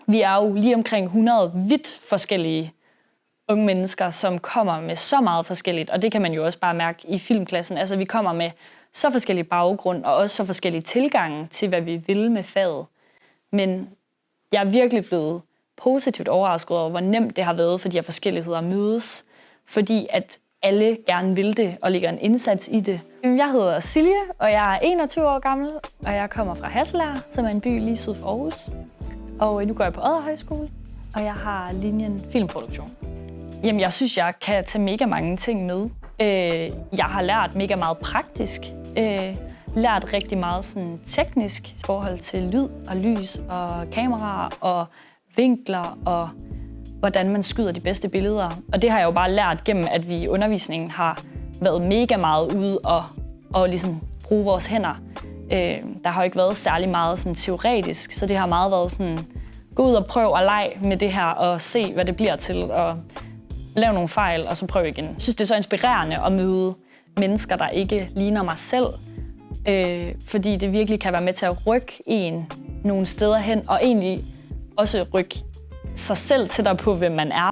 Vi er jo lige omkring 100 vidt forskellige unge mennesker, som kommer med så meget forskelligt, og det kan man jo også bare mærke i filmklassen. Altså, vi kommer med så forskellige baggrund, og også så forskellige tilgange til, hvad vi vil med faget. Men jeg er virkelig blevet positivt overrasket over, hvor nemt det har været for de her forskelligheder at mødes, fordi at alle gerne vil det og lægger en indsats i det. Jeg hedder Silje, og jeg er 21 år gammel, og jeg kommer fra Hasselager, som er en by lige syd for Aarhus. Og nu går jeg på Odder Højskole, og jeg har linjen filmproduktion. Jamen, jeg synes, jeg kan tage mega mange ting med. Jeg har lært mega meget praktisk. Lært rigtig meget sådan teknisk i forhold til lyd og lys og kameraer og vinkler og hvordan man skyder de bedste billeder. Og det har jeg jo bare lært gennem, at vi i undervisningen har været mega meget ude og ligesom bruge vores hænder. Der har jo ikke været særlig meget sådan teoretisk, så det har meget været sådan, gå ud og prøv at lege med det her og se, hvad det bliver til, og lave nogle fejl, og så prøv igen. Jeg synes, det er så inspirerende at møde mennesker, der ikke ligner mig selv, fordi det virkelig kan være med til at rykke en nogle steder hen, og egentlig også rykke sig selv tættere på, hvem man er.